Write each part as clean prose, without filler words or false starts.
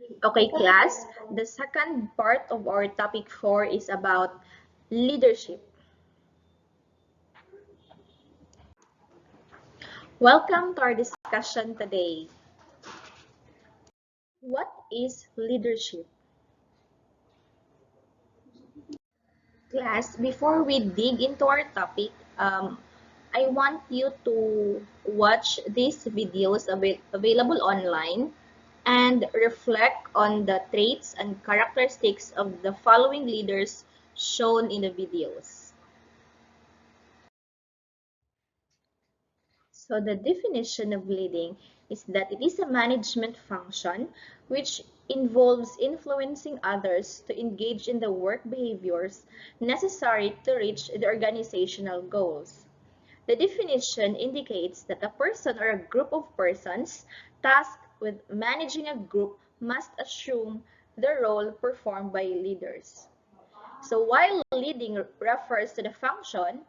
Okay, class. The second part of our topic 4 is about leadership. Welcome to our discussion today. What is leadership? Class, before we dig into our topic, I want you to watch these videos available online and reflect on the traits and characteristics of the following leaders shown in the videos. So the definition of leading is that it is a management function which involves influencing others to engage in the work behaviors necessary to reach the organizational goals. The definition indicates that a person or a group of persons tasked with managing a group must assume the role performed by leaders. So while leading refers to the function,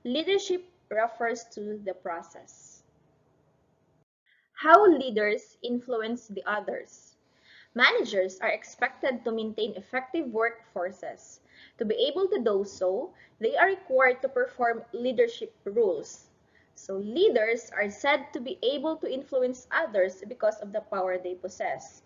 leadership refers to the process. How leaders influence the others. Managers are expected to maintain effective workforces. To be able to do so, they are required to perform leadership roles. So leaders are said to be able to influence others because of the power they possess.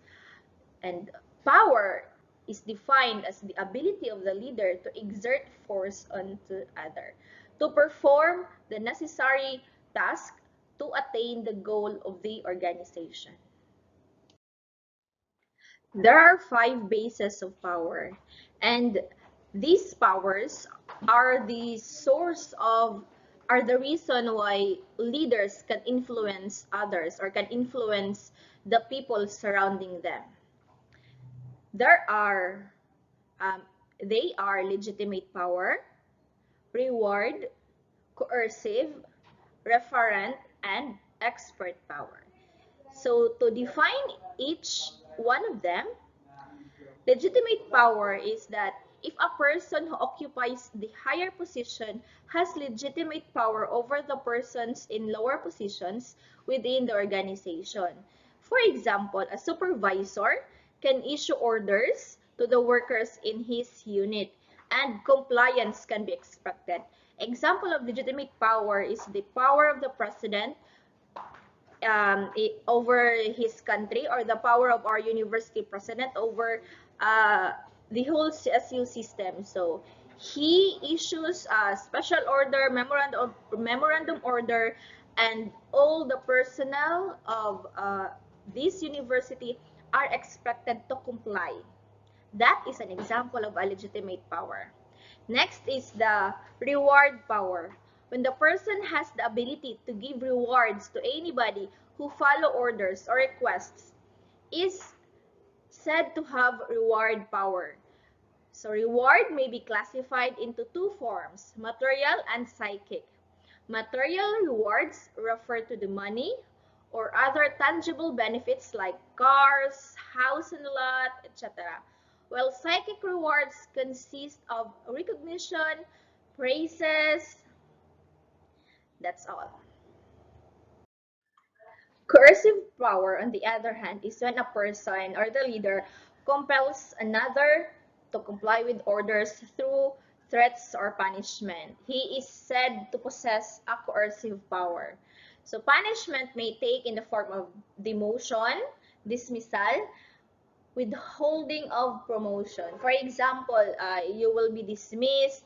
And power is defined as the ability of the leader to exert force onto other, to perform the necessary task to attain the goal of the organization. There are 5 bases of power, and these powers are the source of are the reason why leaders can influence others or can influence the people surrounding them. There are um, they are legitimate power, reward, coercive, referent, and expert power. So to define each one of them, legitimate power is that if a person who occupies the higher position has legitimate power over the persons in lower positions within the organization. For example, a supervisor can issue orders to the workers in his unit and compliance can be expected. Example of legitimate power is the power of the president over his country, or the power of our university president over uh, the whole CSU system. So he issues a special order, memorandum order, and all the personnel of this university are expected to comply. That is an example of a legitimate power. Next is the reward power. When the person has the ability to give rewards to anybody who follow orders or requests, is said to have reward power. So reward may be classified into 2 forms, material and psychic. Material rewards refer to the money or other tangible benefits like cars, house and lot, etc. While psychic rewards consist of recognition, praises, that's all. Coercive power, on the other hand, is when a person or the leader compels another to comply with orders through threats or punishment. He is said to possess a coercive power. So punishment may take in the form of demotion, dismissal, withholding of promotion. For example, you will be dismissed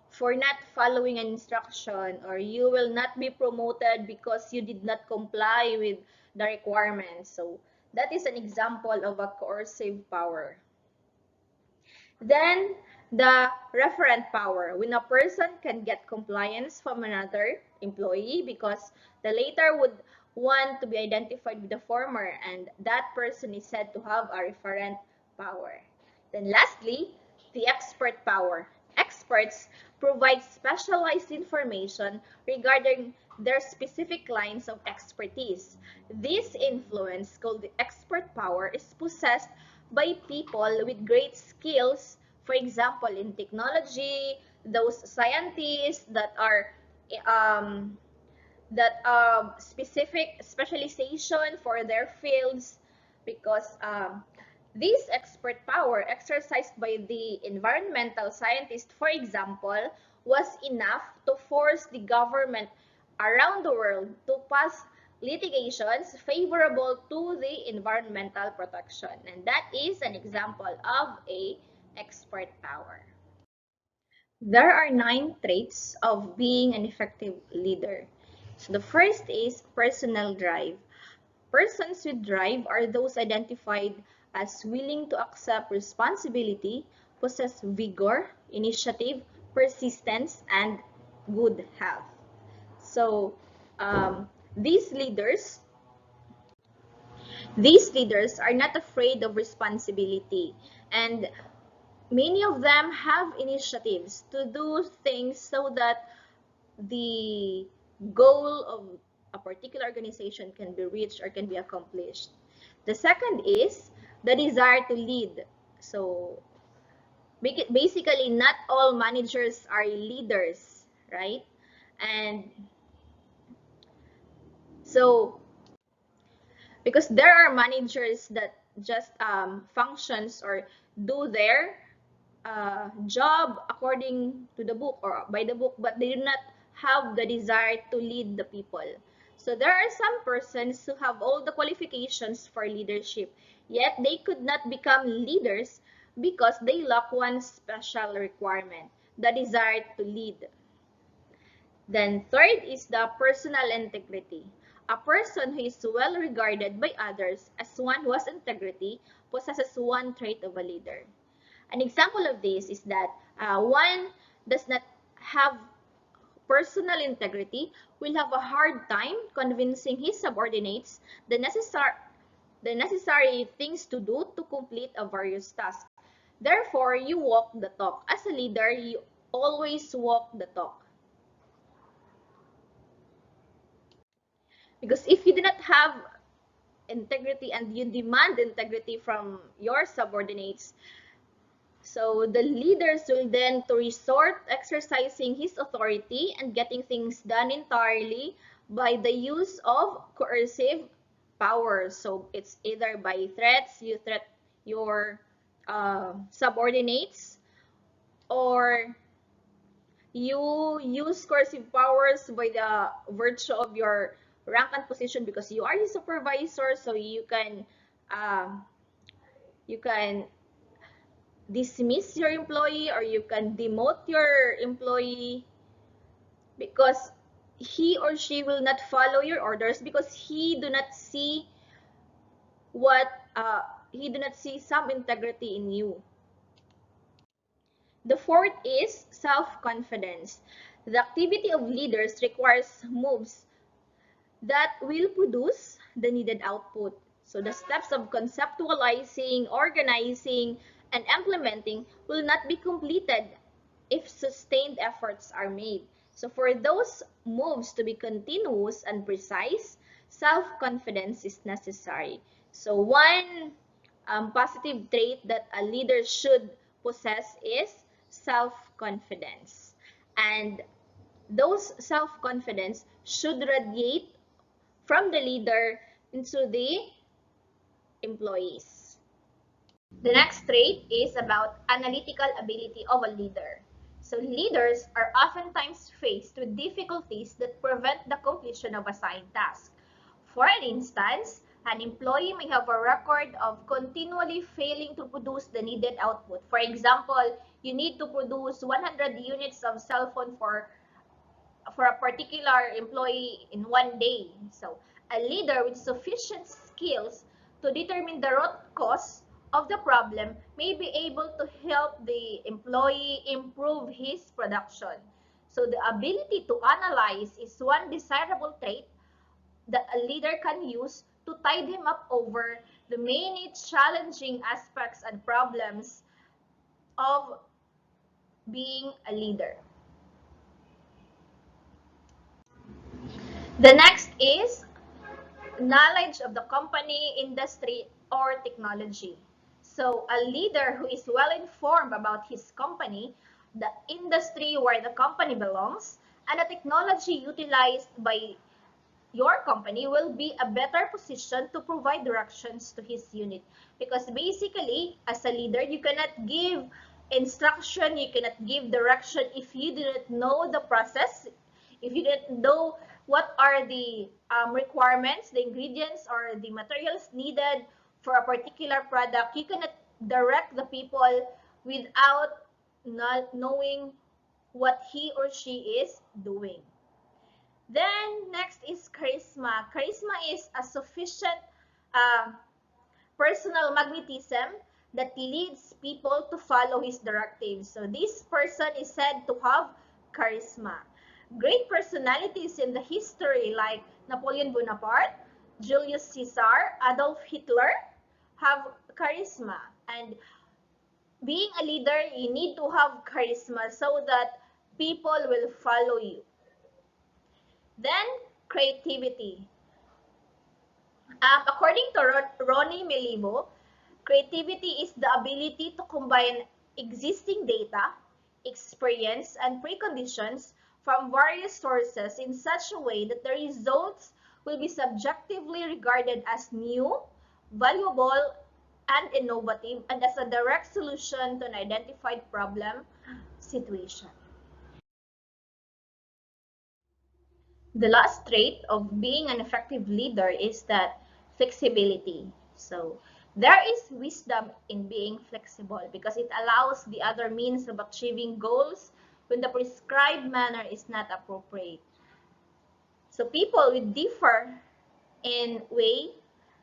for not following an instruction, or you will not be promoted because you did not comply with the requirements. So that is an example of a coercive power. Then the referent power, when a person can get compliance from another employee because the latter would want to be identified with the former, and that person is said to have a referent power. Then lastly, the expert power. Experts provide specialized information regarding their specific lines of expertise. This influence, called the expert power, is possessed by people with great skills, for example, in technology, those scientists um, that specific specialization for their fields, because This expert power exercised by the environmental scientist, for example, was enough to force the government around the world to pass litigations favorable to the environmental protection. And that is an example of a expert power. There are 9 traits of being an effective leader. So the first is personal drive. Persons with drive are those identified as willing to accept responsibility, possess vigor, initiative, persistence, and good health. So um, these leaders these leaders are not afraid of responsibility, and many of them have initiatives to do things so that the goal of a particular organization can be reached or can be accomplished. The second is the desire to lead. So basically, not all managers are leaders, right? And so because there are managers that just functions or do their job according to the book or by the book, but they do not have the desire to lead the people. So there are some persons who have all the qualifications for leadership, yet they could not become leaders because they lack one special requirement, the desire to lead. Then third is the personal integrity. A person who is well regarded by others as one who has integrity possesses one trait of a leader. An example of this is that one does not have personal integrity will have a hard time convincing his subordinates the necessary things to do to complete a various task. Therefore, you walk the talk. As a leader, you always walk the talk. Because if you do not have integrity and you demand integrity from your subordinates, so the leaders will then to resort exercising his authority and getting things done entirely by the use of coercive power. So it's either by threats, you threat your subordinates, or you use coercive powers by the virtue of your rank and position because you are the supervisor, so uh, you can dismiss your employee or you can demote your employee because he or she will not follow your orders because what he do not see some integrity in you. The fourth is self-confidence. The activity of leaders requires moves that will produce the needed output. So the steps of conceptualizing, organizing, and implementing will not be completed if sustained efforts are made. So for those moves to be continuous and precise, self-confidence is necessary. So one positive trait that a leader should possess is self-confidence. And those self-confidence should radiate from the leader into the employees. The next trait is about analytical ability of a leader. So leaders are oftentimes faced with difficulties that prevent the completion of assigned tasks. For instance, an employee may have a record of continually failing to produce the needed output. For example, you need to produce 100 units of cell phone for a particular employee in one day. So a leader with sufficient skills to determine the root cause of the problem may be able to help the employee improve his production. So the ability to analyze is one desirable trait that a leader can use to tide him up over the many challenging aspects and problems of being a leader. The next is knowledge of the company, industry, or technology. So a leader who is well informed about his company, the industry where the company belongs, and the technology your company will be a better position to provide directions to his unit. Because basically, as a leader, you cannot give instruction, you cannot give direction if you didn't know the process, if you didn't know what are the requirements, the ingredients, or the materials needed for a particular product. You cannot direct the people without not knowing what he or she is doing. Then next is charisma. Charisma is a sufficient uh, personal magnetism that leads people to follow his directives. So this person is said to have charisma. Great personalities in the history like Napoleon Bonaparte, Julius Caesar, Adolf Hitler have charisma. And being a leader, you need to have charisma so that people will follow you. Then creativity. According to Ronnie Melibo, creativity is the ability to combine existing data, experience, and preconditions from various sources in such a way that the results will be subjectively regarded as new, valuable, and innovative, and as a direct solution to an identified problem situation. The last trait of being an effective leader is that flexibility. So there is wisdom in being flexible because it allows the other means of achieving goals when the prescribed manner is not appropriate. So people will differ in way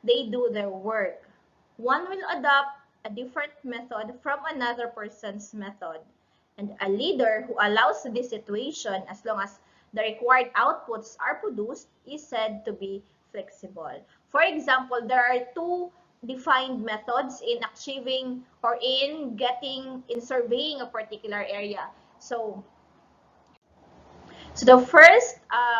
they do their work. One will adopt a different method from another person's method. And a leader who allows this situation as long as the required outputs are produced is said to be flexible. For example, there are two defined methods in achieving or in surveying a particular area. So the first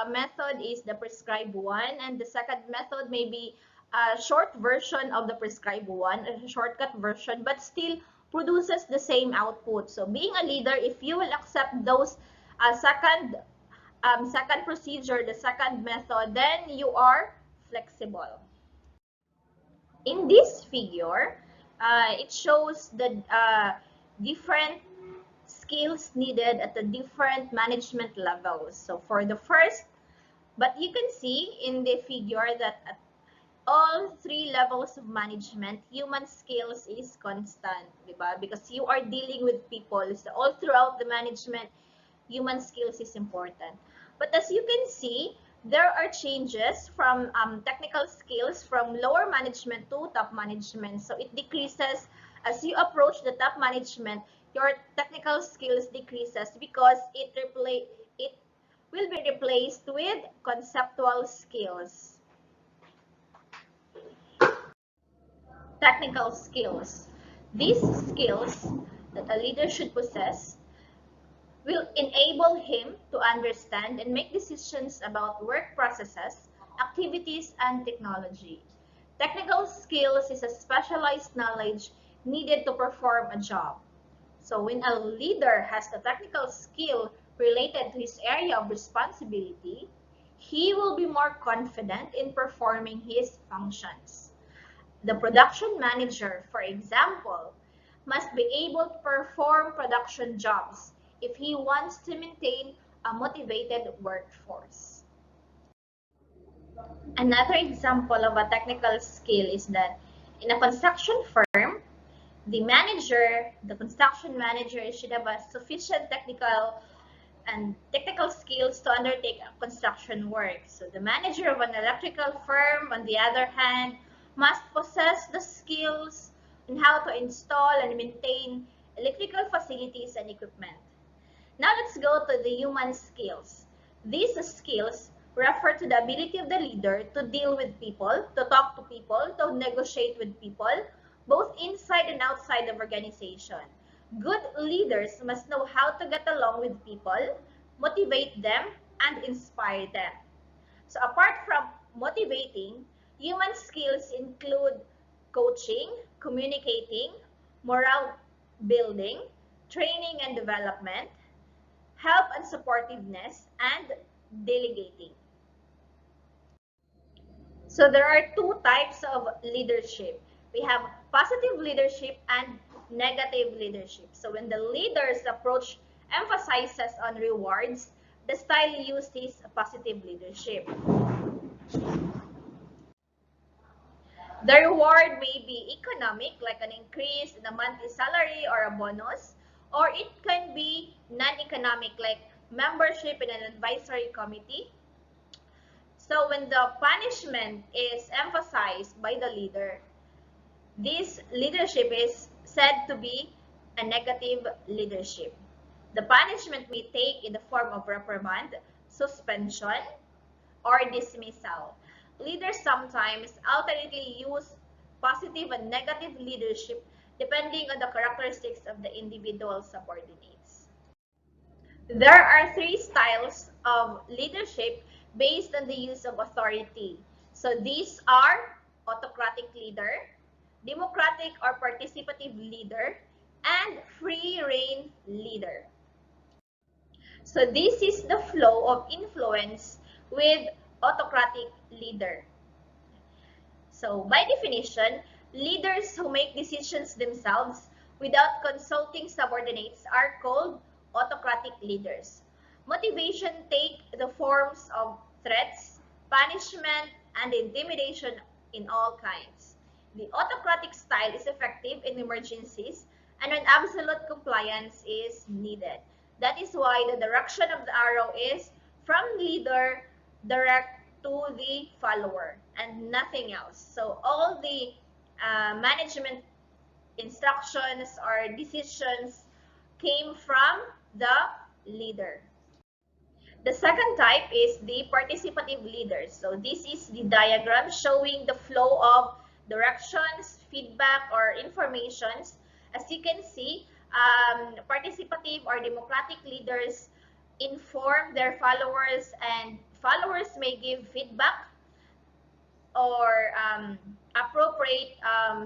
method is the prescribed one, and the second method may be a short version of the prescribed one, a shortcut version, but still produces the same output. So being a leader, if you will accept those second procedure, the second method, then you are flexible. In this figure, it shows the different skills needed at the different management levels. So for the first, but you can see in the figure that at all three levels of management, human skills is constant, diba? Because you are dealing with people. So all throughout the management, human skills is important. But as you can see, there are changes from technical skills from lower management to top management. So it decreases as you approach the top management, your technical skills decreases because it will be replaced with conceptual skills. Technical skills. These skills that a leader should possess will enable him to understand and make decisions about work processes, activities, and technology. Technical skills is a specialized knowledge needed to perform a job. So when a leader has the technical skill related to his area of responsibility, he will be more confident in performing his functions. The production manager, for example, must be able to perform production jobs if he wants to maintain a motivated workforce. Another example of a technical skill is that in a construction firm, the construction manager should have a sufficient technical skills to undertake construction work. So the manager of an electrical firm, on the other hand, must possess the skills on how to install and maintain electrical facilities and equipment. Now let's go to the human skills. These skills refer to the ability of the leader to deal with people, to talk to people, to negotiate with people, both inside and outside of organization. Good leaders must know how to get along with people, motivate them, and inspire them. So apart from motivating, human skills include coaching, communicating, morale building, training and development, help and supportiveness, and delegating. So there are two types of leadership. We have positive leadership and negative leadership. So when the leader's approach emphasizes on rewards, the style used is positive leadership. The reward may be economic, like an increase in a monthly salary or a bonus, or it can be non-economic, like membership in an advisory committee. So when the punishment is emphasized by the leader, this leadership is said to be a negative leadership. The punishment may take in the form of reprimand, suspension, or dismissal. Leaders sometimes alternately use positive and negative leadership depending on the characteristics of the individual subordinates. There are three styles of leadership based on the use of authority. So these are autocratic leader, democratic or participative leader, and free rein leader. So this is the flow of influence with autocratic leader. So by definition, leaders who make decisions themselves without consulting subordinates are called autocratic leaders. Motivation take the forms of threats, punishment, and intimidation in all kinds. The autocratic style is effective in emergencies and when absolute compliance is needed. That is why the direction of the arrow is from leader direct to the follower and nothing else. So all the management instructions or decisions came from the leader. The second type is the participative leaders. So this is the diagram showing the flow of directions, feedback, or informations. As you can see, participative or democratic leaders inform their followers and followers may give feedback or appropriate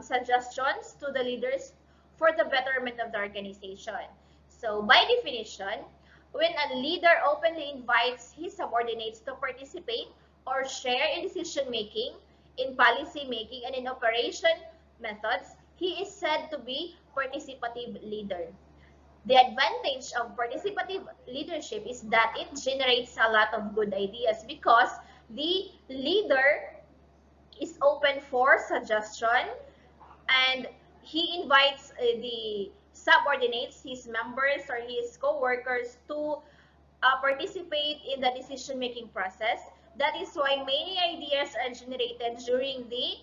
suggestions to the leaders for the betterment of the organization. So by definition, when a leader openly invites his subordinates to participate or share in decision making, in policy making, and in operation methods, he is said to be participative leader. The advantage of participative leadership is that it generates a lot of good ideas because the leader is open for suggestion and he invites the subordinates, his members or his co-workers to participate in the decision-making process. That is why many ideas are generated during the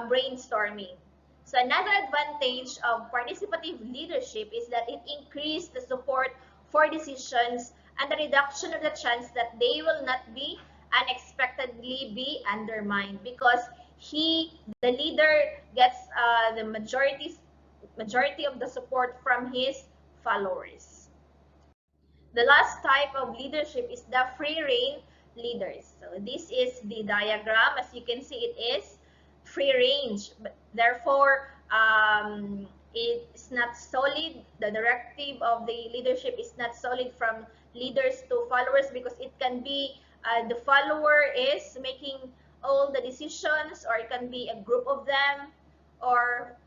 brainstorming. So another advantage of participative leadership is that it increases the support for decisions and the reduction of the chance that they will not be unexpectedly be undermined because the leader gets the majority of the support from his followers. The last type of leadership is the free rein leaders. So this is the diagram. As you can see, it is free range. But therefore, it's not solid. The directive of the leadership is not solid from leaders to followers because it can be the follower is making all the decisions, or it can be a group of them, or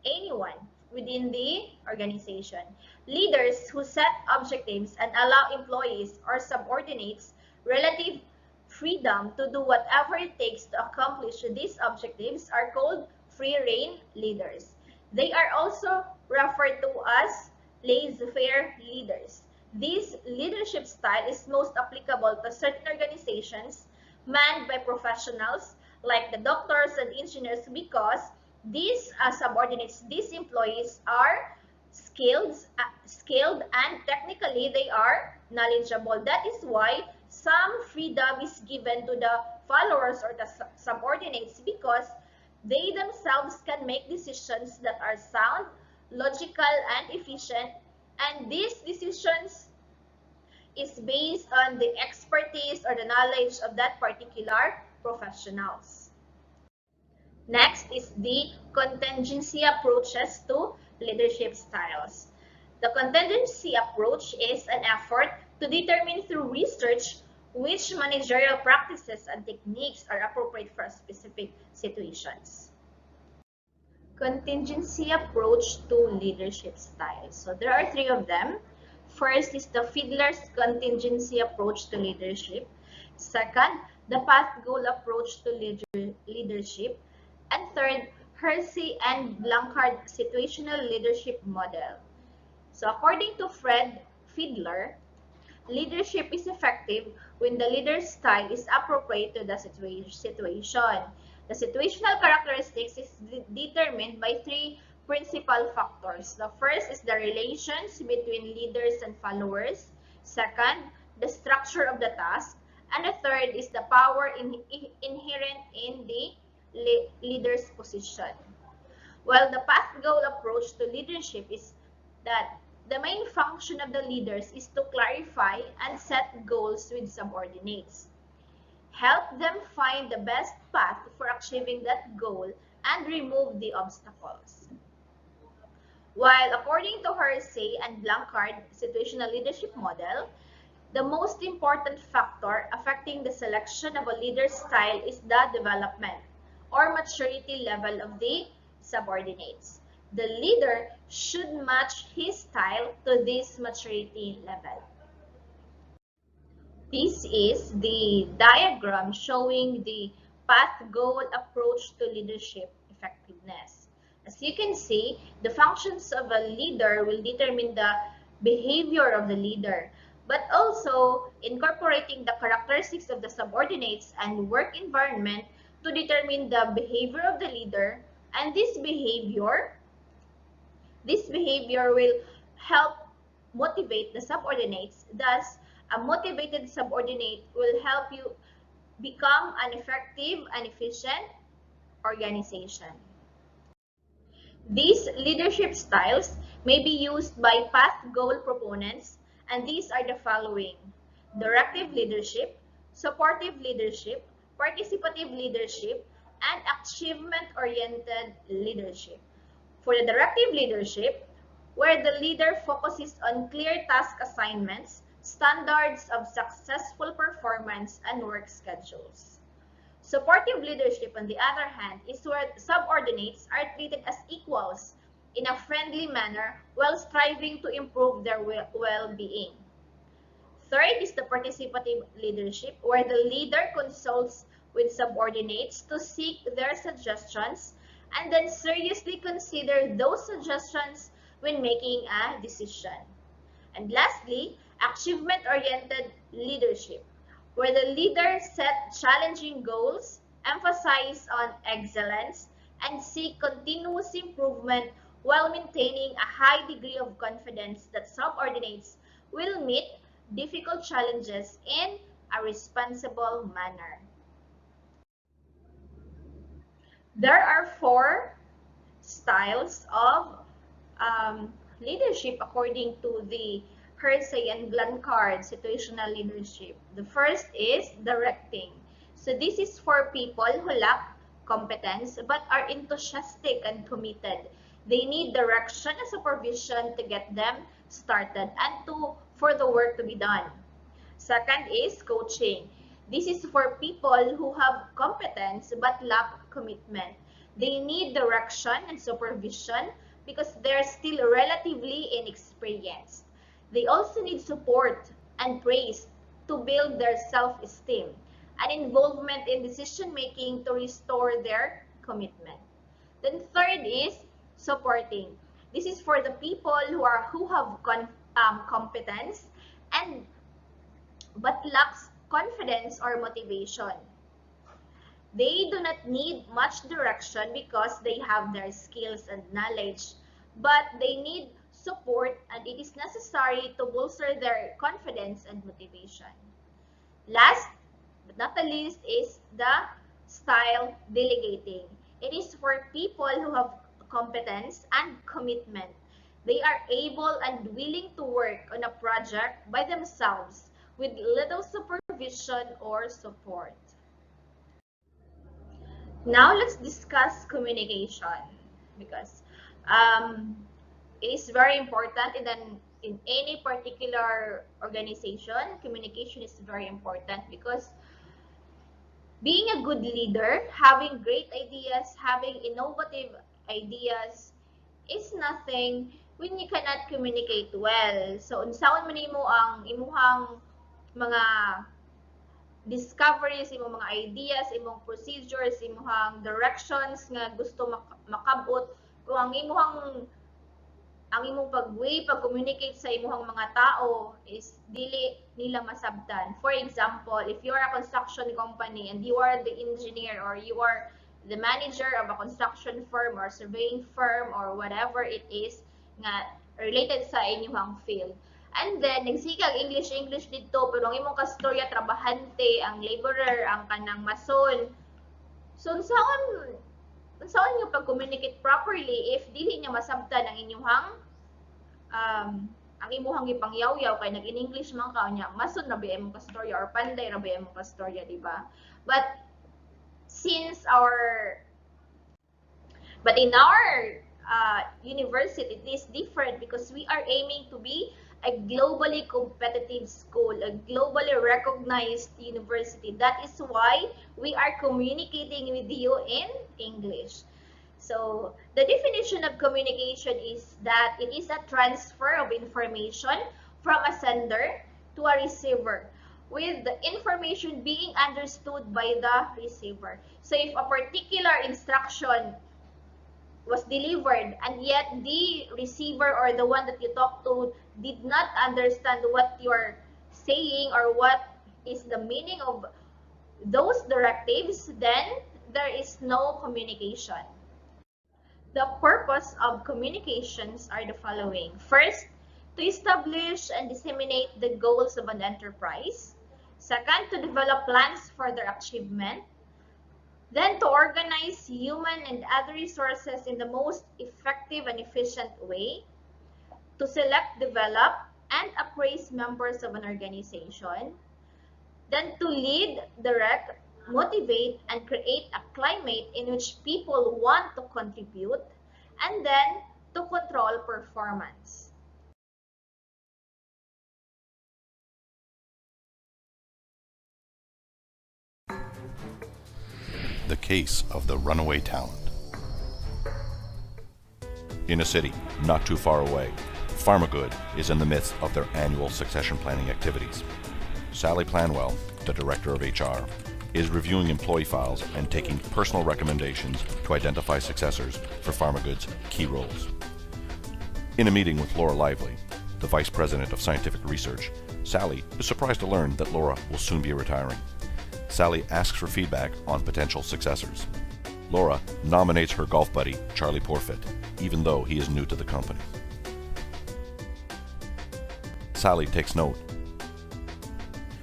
anyone within the organization. Leaders who set objectives and allow employees or subordinates relative freedom to do whatever it takes to accomplish these objectives are called free rein leaders. They are also referred to as laissez-faire leaders. This leadership style is most applicable to certain organizations manned by professionals like the doctors and engineers because these subordinates, these employees are skilled and technically they are knowledgeable. That is why some freedom is given to the followers or the subordinates because they themselves can make decisions that are sound, logical, and efficient. And these decisions is based on the expertise or the knowledge of that particular professionals. Next is the contingency approaches to leadership styles. The contingency approach is an effort to determine through research Which managerial practices and techniques are appropriate for specific situations? Contingency approach to leadership style. So there are three of them. First is the Fiedler's contingency approach to leadership. Second, the path goal approach to leadership. And third, Hersey and Blanchard situational leadership model. So according to Fred Fiedler, leadership is effective when the leader's style is appropriate to the situation. The situational characteristics is determined by three principal factors. The first is the relations between leaders and followers. Second, the structure of the task. And the third is the power inherent in the leader's position. While the path goal approach to leadership is that the main function of the leaders is to clarify and set goals with subordinates. Help them find the best path for achieving that goal and remove the obstacles. While according to Hersey and Blanchard situational leadership model, the most important factor affecting the selection of a leader's style is the development or maturity level of the subordinates. The leader should match his style to this maturity level. This is the diagram showing the path goal approach to leadership effectiveness. As you can see, the functions of a leader will determine the behavior of the leader, but also incorporating the characteristics of the subordinates and work environment to determine the behavior of the leader, and this behavior will help motivate the subordinates. Thus, a motivated subordinate will help you become an effective and efficient organization. These leadership styles may be used by path goal proponents, and these are the following: directive leadership, supportive leadership, participative leadership, and achievement-oriented leadership. For the directive leadership, where the leader focuses on clear task assignments, standards of successful performance, and work schedules. Supportive leadership, on the other hand, is where subordinates are treated as equals in a friendly manner while striving to improve their well-being. Third is the participative leadership, where the leader consults with subordinates to seek their suggestions and then seriously consider those suggestions when making a decision. And lastly, achievement-oriented leadership, where the leader set challenging goals, emphasize on excellence, and seek continuous improvement while maintaining a high degree of confidence that subordinates will meet difficult challenges in a responsible manner. There are four styles of leadership according to the Hersey and Blanchard situational leadership. The first is directing. So this is for people who lack competence but are enthusiastic and committed. They need direction and supervision to get them started and for the work to be done. Second is coaching. This is for people who have competence but lack commitment. They need direction and supervision because they're still relatively inexperienced. They also need support and praise to build their self-esteem and involvement in decision-making to restore their commitment. Then third is supporting. This is for the people who have competence and but lacks confidence or motivation. They do not need much direction because they have their skills and knowledge, but they need support and it is necessary to bolster their confidence and motivation. Last but not the least is the style delegating. It is for people who have competence and commitment. They are able and willing to work on a project by themselves with little supervision or support. Now let's discuss communication because it is very important in an in any particular organization, communication is very important because being a good leader, having great ideas, having innovative ideas is nothing when you cannot communicate well. So, unsaon man nimo ang imuhang mga discoveries, imong mga ideas, imong procedures, imong directions nga gusto makabot, kung ang imong pag-communicate sa imong mga tao is dili nila masabtan. For example, if you are a construction company and you are the engineer or you are the manager of a construction firm or surveying firm or whatever it is nga related sa inyong field. And then, nagsikag English dito, pero ang imong kastorya, trabahante, ang laborer, ang kanang mason. So, saan nyo pag-communicate properly if dili niya masabtan ang inyong ang imuhang ipangyaw-yaw kay nag-in-English man ka nya masun ra ba imong kastorya or panday ra ba imong kastorya, di ba? But in our university, it is different because we are aiming to be a globally competitive school, a globally recognized university. That is why we are communicating with you in English. So, the definition of communication is that it is a transfer of information from a sender to a receiver, with the information being understood by the receiver. So, if a particular instruction was delivered and yet the receiver or the one that you talk to did not understand what you're saying or what is the meaning of those directives, then there is no communication. The purpose of communications are the following. First, to establish and disseminate the goals of an enterprise. Second, to develop plans for their achievement. Then, to organize human and other resources in the most effective and efficient way. To select, develop, and appraise members of an organization. Then, to lead, direct, motivate, and create a climate in which people want to contribute. And then, to control performance. The case of the runaway talent. In a city not too far away, Pharmagood is in the midst of their annual succession planning activities. Sally Planwell, the director of HR, is reviewing employee files and taking personal recommendations to identify successors for Pharmagood's key roles. In a meeting with Laura Lively, the vice president of scientific research, Sally is surprised to learn that Laura will soon be retiring. Sally asks for feedback on potential successors. Laura nominates her golf buddy, Charlie Porfit, even though he is new to the company. Sally takes note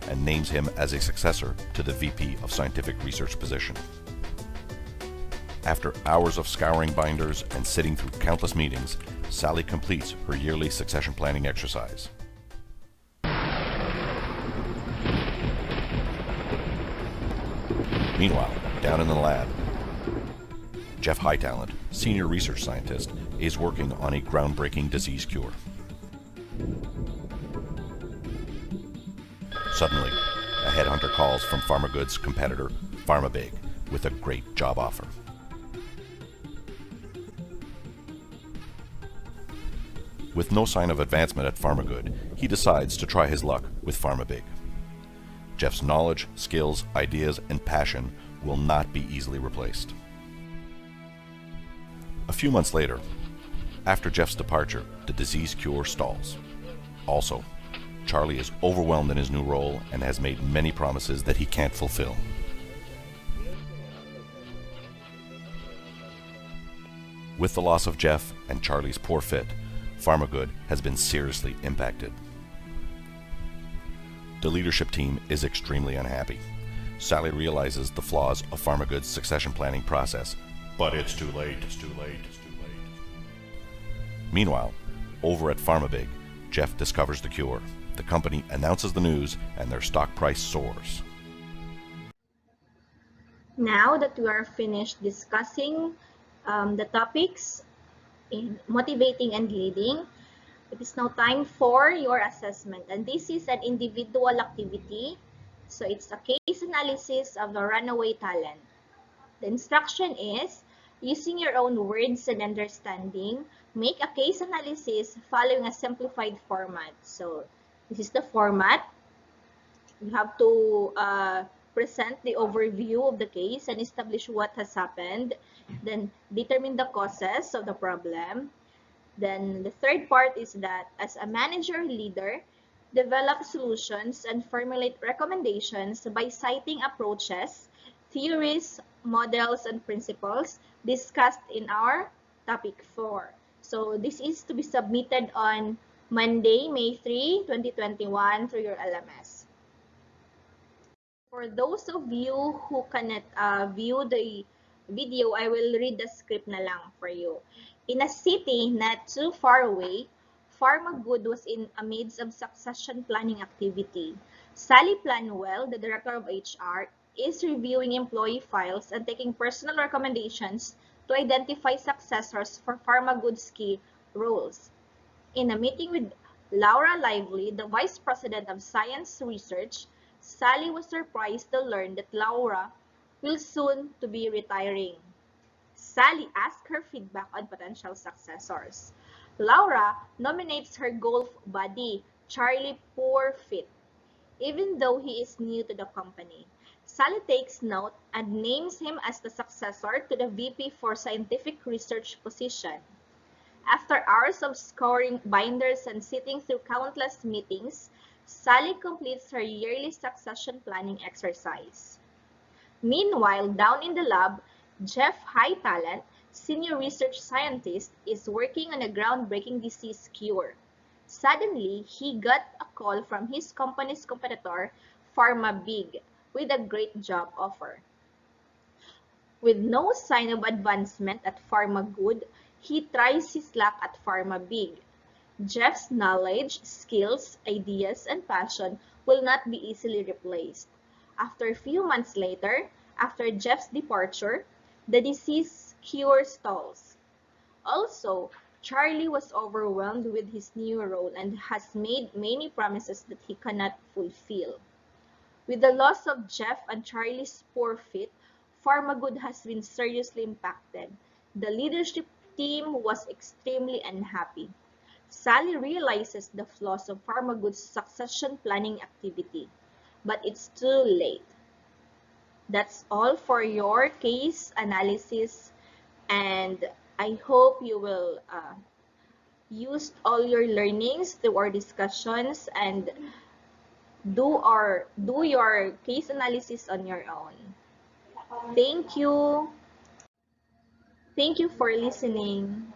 and names him as a successor to the VP of Scientific Research position. After hours of scouring binders and sitting through countless meetings, Sally completes her yearly succession planning exercise. Meanwhile, down in the lab, Jeff Hightalent, senior research scientist, is working on a groundbreaking disease cure. Suddenly, a headhunter calls from Pharmagood's competitor, Pharmabig, with a great job offer. With no sign of advancement at Pharmagood, he decides to try his luck with Pharmabig. Jeff's knowledge, skills, ideas, and passion will not be easily replaced. A few months later, after Jeff's departure, the disease cure stalls. Also, Charlie is overwhelmed in his new role and has made many promises that he can't fulfill. With the loss of Jeff and Charlie's poor fit, Pharmagood has been seriously impacted. The leadership team is extremely unhappy. Sally realizes the flaws of Pharmagood's succession planning process, but it's too late. Meanwhile, over at Pharmabig, Jeff discovers the cure. The company announces the news and their stock price soars. Now that we are finished discussing the topics in motivating and leading, It is now time for your assessment, and this is an individual activity. So it's a case analysis of the runaway talent. The instruction is, using your own words and understanding, make a case analysis following a simplified format. So this is the format. You have to present the overview of the case and establish what has happened. Then determine the causes of the problem. Then the third part is that as a manager leader, develop solutions and formulate recommendations by citing approaches, theories, models, and principles discussed in our topic 4. So this is to be submitted on Monday, May 3, 2021 through your LMS. For those of you who cannot view the video, I will read the script na lang for you. In a city not too far away, Pharmagood was in a midst of succession planning activity. Sally Planwell, the director of HR, is reviewing employee files and taking personal recommendations to identify successors for Pharmagood's key roles. In a meeting with Laura Lively, the Vice President of Science Research, Sally was surprised to learn that Laura will soon to be retiring. Sally asked her feedback on potential successors. Laura nominates her golf buddy, Charlie Poorfit, even though he is new to the company. Sally takes note and names him as the successor to the VP for Scientific Research position. After hours of scoring binders and sitting through countless meetings, Sally completes her yearly succession planning exercise. Meanwhile, down in the lab, Jeff Hightalent, senior research scientist, is working on a groundbreaking disease cure. Suddenly, he got a call from his company's competitor, PharmaBig, with a great job offer. With no sign of advancement at Pharmagood, he tries his luck at Pharmabig. Jeff's knowledge, skills, ideas, and passion will not be easily replaced. After a few months later, after Jeff's departure, the disease cure stalls. Also, Charlie was overwhelmed with his new role and has made many promises that he cannot fulfill. With the loss of Jeff and Charlie's poor fit, Pharmagood has been seriously impacted. The leadership team was extremely unhappy. Sally realizes the flaws of Pharmagood's succession planning activity, but it's too late. That's all for your case analysis, and I hope you will use all your learnings through our discussions and do your case analysis on your own. Thank you. Thank you for listening.